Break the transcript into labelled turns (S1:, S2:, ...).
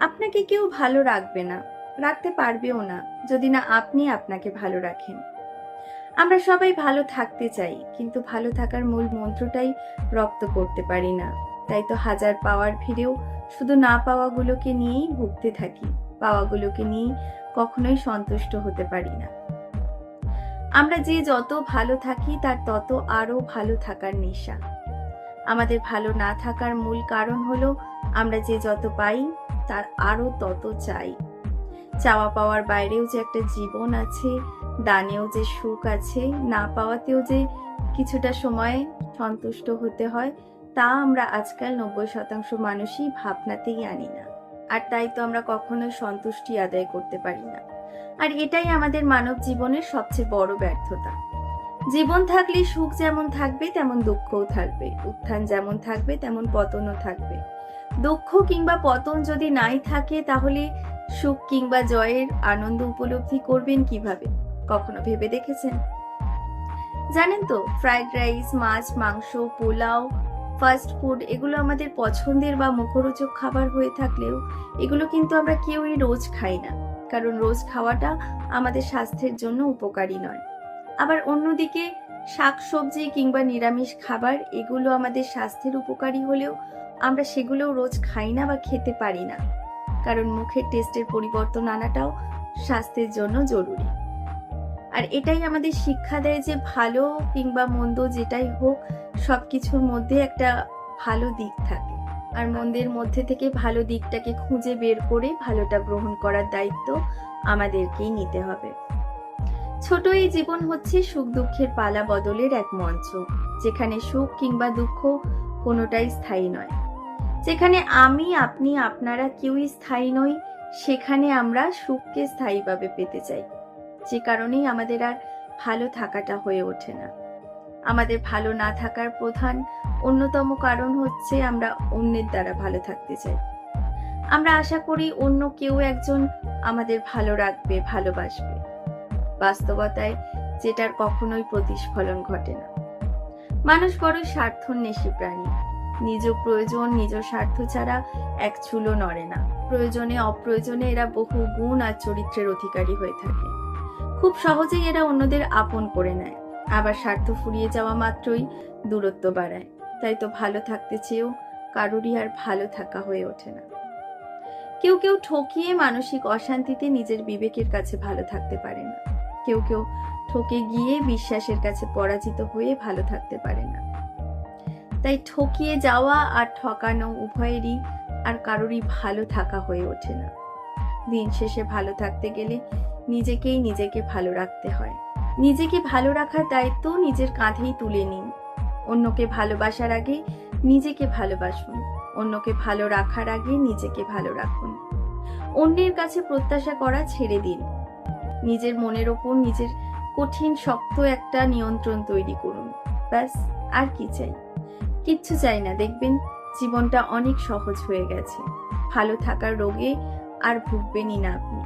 S1: আপনাকে কেউ ভালো রাখবে না, রাখতে পারবেও না যদি না আপনি আপনাকে ভালো রাখেন। আমরা সবাই ভালো থাকতে চাই, কিন্তু ভালো থাকার মূল মন্ত্রটাই রপ্ত করতে পারি না। তাই তো হাজার পাওয়ার ভিড়েও শুধু না পাওয়াগুলোকে নিয়েই ভুগতে থাকি, পাওয়াগুলোকে নিয়েই কখনোই সন্তুষ্ট হতে পারি না। আমরা যে যত ভালো থাকি তার তত আরো ভালো থাকার নেশা। আমাদের ভালো না থাকার মূল কারণ হলো আমরা যে যত পাই তার আরো তত চাই। চাওয়া পাওয়ার বাইরেও যে একটা জীবন আছে, দানেও যে সুখ আছে, না পাওয়াতেও যে কিছুটা সময় সন্তুষ্ট হতে হয়, তা আমরা আজকাল 90% মানুষই ভাবনাতেই আনি না। আর তাই তো আমরা কখনো সন্তুষ্টি আদায় করতে পারি না। আর এটাই আমাদের মানব জীবনের সবচেয়ে বড় ব্যর্থতা। জীবন থাকলে সুখ যেমন থাকবে তেমন দুঃখও থাকবে, উত্থান যেমন থাকবে তেমন পতনও থাকবে। দুঃখ কিংবা পতন যদি নাই থাকে তাহলে সুখ কিংবা জয়ের আনন্দ উপলব্ধি করবেন কিভাবে? কখনো ভেবে দেখেছেন? জানেন তো, ফ্রাইড রাইস, মাছ, মাংস, পোলাও, ফাস্ট ফুড এগুলো আমাদের পছন্দের বা মুখরোচক খাবার হয়ে থাকলেও এগুলো কিন্তু আমরা কেউই রোজ খাই না, কারণ রোজ খাওয়াটা আমাদের স্বাস্থ্যের জন্য উপকারী নয়। আবার অন্যদিকে শাকসবজি কিংবা নিরামিষ খাবার এগুলো আমাদের স্বাস্থ্যের উপকারী হলেও আমরা সেগুলোও রোজ খাই না বা খেতে পারি না, কারণ মুখের টেস্টের পরিবর্তন আনাটাও স্বাস্থ্যের জন্য জরুরি। আর এটাই আমাদের শিক্ষা দেয় যে ভালো কিংবা মন্দ যেটাই হোক, সবকিছুর মধ্যে একটা ভালো দিক থাকে, আর মন্দের মধ্যে থেকে ভালো দিকটাকে খুঁজে বের করে ভালোটা গ্রহণ করার দায়িত্ব আমাদেরকেই নিতে হবে। ছোট এই জীবন হচ্ছে সুখ দুঃখের পালা বদলের এক মঞ্চ, যেখানে সুখ কিংবা দুঃখ কোনোটাই স্থায়ী নয়। যেখানে আমি, আপনি, আপনারা কেউই স্থায়ী নই, সেখানে আমরা সুখকে স্থায়ীভাবে পেতে চাই। যে কারণেই আমাদের আর ভালো থাকাটা হয়ে ওঠে না। আমাদের ভালো না থাকার প্রধান অন্যতম কারণ হচ্ছে আমরা অন্যের দ্বারা ভালো থাকতে চাই। আমরা আশা করি অন্য কেউ একজন আমাদের ভালো রাখবে, ভালোবাসবে। বাস্তবতায় যেটার কখনোই প্রতিস্ফলন ঘটে না। মানুষ বড় স্বার্থন্বেষী প্রাণী। নিজ প্রয়োজন, নিজ স্বার্থ ছাড়া এক চুলো নড়ে না। প্রয়োজনে অপ্রয়োজনে এরা বহু গুণ আর চরিত্রের অধিকারী হয়ে থাকে। খুব সহজেই এরা অন্যদের আপন করে নেয়, আবার স্বার্থ ফুরিয়ে যাওয়া মাত্রই দূরত্ব বাড়ায়। তাই তো ভালো থাকতে চেয়েও কারোরই আর ভালো থাকা হয়ে ওঠে না। কেউ কেউ ঠকিয়ে মানসিক অশান্তিতে নিজের বিবেকের কাছে ভালো থাকতে পারে না। কেউ কেউ ঠকে গিয়ে বিশ্বাসের কাছে পরাজিত হয়ে ভালো থাকতে পারে না। তাই ঠকিয়ে যাওয়া আর ঠকানো উভয়েরই আর কারোরই ভালো থাকা হয়ে ওঠে না। দিন শেষে ভালো থাকতে গেলে নিজেকেই নিজেকে ভালো রাখতে হয়। নিজেকে ভালো রাখার দায়িত্ব নিজের কাঁধেই তুলে নিন। অন্যকে ভালোবাসার আগে নিজেকে ভালোবাসুন। অন্যকে ভালো রাখার আগে নিজেকে ভালো রাখুন। অন্যের কাছে প্রত্যাশা করা ছেড়ে দিন। নিজের মনের ওপর নিজের কঠিন শক্ত একটা নিয়ন্ত্রণ তৈরি করুন। ব্যাস, আর কি চাই? কিচ্ছু চাই না। দেখবেন জীবনটা অনেক সহজ হয়ে গেছে। ভালো থাকার রোগে আর ভুগবেনই না আপনি।